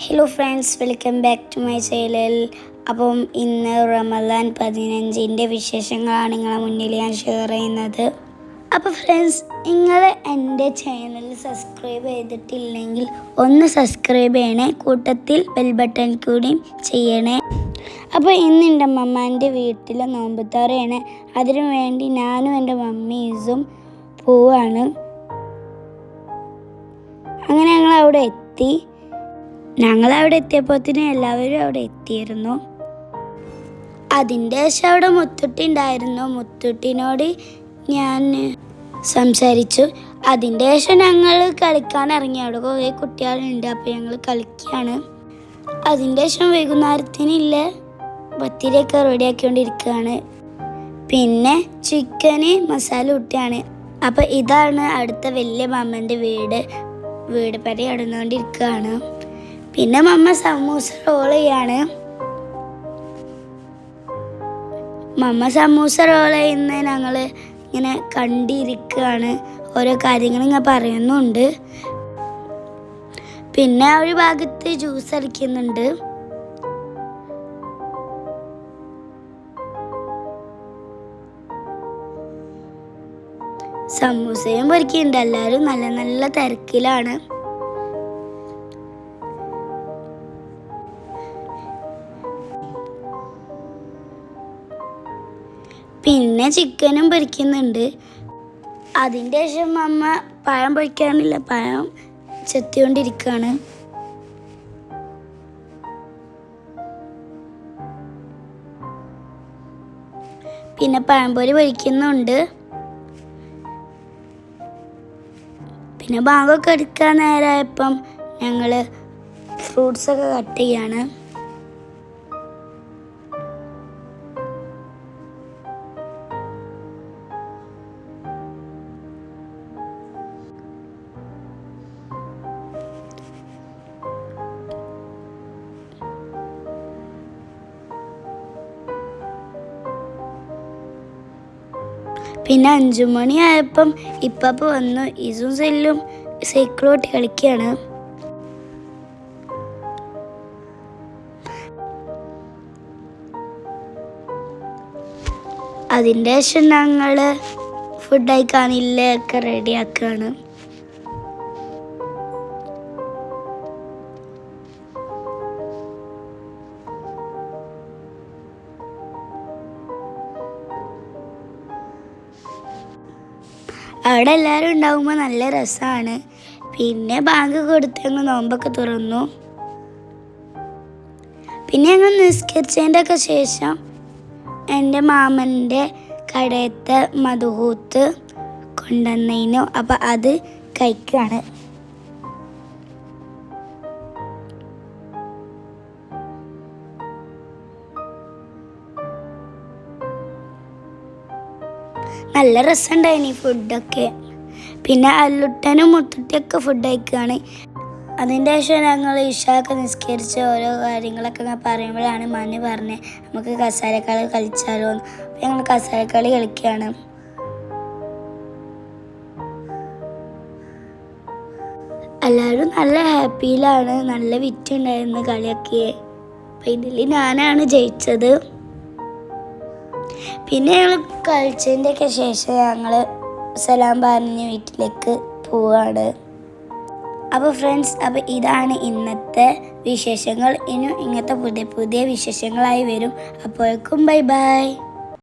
Hello friends, welcome back to my channel. അപ്പം ഇന്ന് റമദാൻ 15-ൻ്റെ വിശേഷങ്ങളാണ് നിങ്ങളെ മുന്നിൽ ഞാൻ ഷെയർ ചെയ്യുന്നത്. അപ്പോൾ ഫ്രണ്ട്സ്, നിങ്ങൾ എൻ്റെ ചാനൽ സബ്സ്ക്രൈബ് ചെയ്തിട്ടില്ലെങ്കിൽ ഒന്ന് സബ്സ്ക്രൈബ് ചെയ്യണേ, കൂട്ടത്തിൽ ബെൽ ബട്ടൺ കൂടിയും ചെയ്യണേ. അപ്പോൾ ഇന്ന് എൻ്റെ മമ്മാൻ്റെ വീട്ടിൽ നോമ്പുത്തോറയാണ്. അതിനു വേണ്ടി ഞാനും എൻ്റെ മമ്മീസും പോവാണ്. അങ്ങനെ ഞങ്ങൾ അവിടെ എത്തി. ഞങ്ങളവിടെ എത്തിയപ്പോഴത്തേനും എല്ലാവരും അവിടെ എത്തിയിരുന്നു. അതിൻ്റെ ശേഷം അവിടെ മുത്തുട്ടി ഉണ്ടായിരുന്നു. മുത്തുട്ടിനോട് ഞാൻ സംസാരിച്ചു. അതിൻ്റെ ശേഷം ഞങ്ങൾ കളിക്കാൻ ഇറങ്ങി. അവിടെ കുറേ കുട്ടികളുണ്ട്, അപ്പോൾ ഞങ്ങൾ കളിക്കുകയാണ്. അതിൻ്റെ ശേഷം വൈകുന്നേരത്തിനില്ല പത്തിരിയൊക്കെ റെഡിയാക്കിക്കൊണ്ടിരിക്കുകയാണ്. പിന്നെ ചിക്കന് മസാല കൂട്ടിയാണ്. അപ്പോൾ ഇതാണ് അടുത്ത വലിയ മമ്മൻ്റെ വീട് പരി ഇടുന്നുകൊണ്ടിരിക്കുകയാണ്. പിന്നെ മമ്മ സമൂസ റോൾ ചെയ്യാണ്. മമ്മ സമൂസ റോൾ ചെയ്യുന്ന ഞങ്ങൾ ഇങ്ങനെ കണ്ടിരിക്കുകയാണ്. ഓരോ കാര്യങ്ങൾ ഇങ്ങനെ പറയുന്നുണ്ട്. പിന്നെ ഒരു ഭാഗത്ത് ജ്യൂസ് അടിക്കുന്നുണ്ട്. സമൂസയും പൊരിക്കുന്നുണ്ട്. എല്ലാവരും നല്ല നല്ല തിരക്കിലാണ്. പിന്നെ ചിക്കനും പൊരിക്കുന്നുണ്ട്. അതിൻ്റെ ശേഷം അമ്മ പഴം പൊരിക്കാനില്ല, പഴം ചെത്തിക്കൊണ്ടിരിക്കുകയാണ്. പിന്നെ പഴംപൊരി പൊരിക്കുന്നുണ്ട്. പിന്നെ ബാങ്കൊക്കെ എടുക്കാൻ നേരമായപ്പം ഞങ്ങൾ ഫ്രൂട്ട്സൊക്കെ കട്ട് ചെയ്യാണ്. പിന്നെ 5 മണിയായപ്പം ഇപ്പ വന്നു. ഇസും സെല്ലും സൈക്കിളോട്ട് കളിക്കുകയാണ്. അതിൻ്റെ ശേഷം ഞങ്ങൾ ഫുഡ് കഴിക്കാനില്ലൊക്കെ റെഡിയാക്കുകയാണ്. അവിടെ എല്ലാവരും ഉണ്ടാകുമ്പോൾ നല്ല രസമാണ്. പിന്നെ ബാങ്ക് കൊടുത്തങ്ങ് നോമ്പൊക്കെ തുറന്നു. പിന്നെ ഞങ്ങൾ നിസ്കരിച്ചതിൻ്റെ ഒക്കെ ശേഷം എൻ്റെ മാമൻ്റെ കടയത്തെ മധുഹൂത്ത് കൊണ്ടുവന്നതിനു. അപ്പം അത് കഴിക്കുകയാണ്. നല്ല രസമുണ്ടായിനി ഫുഡൊക്കെ. പിന്നെ അല്ലുട്ടനും മുത്തുട്ടിയൊക്കെ ഫുഡ് കഴിക്കുകയാണ്. അതിൻ്റെ ശേഷം ഞങ്ങൾ ഇഷയൊക്കെ നിസ്കരിച്ച് ഓരോ കാര്യങ്ങളൊക്കെ പറയുമ്പോഴാണ് മഞ്ഞ് പറഞ്ഞത് നമുക്ക് കസാരക്കളി കളിച്ചാലോ. അപ്പം ഞങ്ങൾ കസാരക്കളി കളിക്കുകയാണ്. എല്ലാവരും നല്ല ഹാപ്പിയിലാണ്. നല്ല വിറ്റുണ്ടായിരുന്നു കളിയൊക്കെ. അപ്പം ഇതിൽ ഞാനാണ് ജയിച്ചത്. പിന്നെ ഞങ്ങൾ കളിച്ചതിൻ്റെയൊക്കെ ശേഷം ഞങ്ങൾ സലാം പറഞ്ഞ് വീട്ടിലേക്ക് പോവാണ്. അപ്പോൾ ഫ്രണ്ട്സ്, അപ്പോൾ ഇതാണ് ഇന്നത്തെ വിശേഷങ്ങൾ. ഇനിയും ഇങ്ങനത്തെ പുതിയ പുതിയ വിശേഷങ്ങളായി വരും. അപ്പോഴേക്കും ബൈ ബൈ.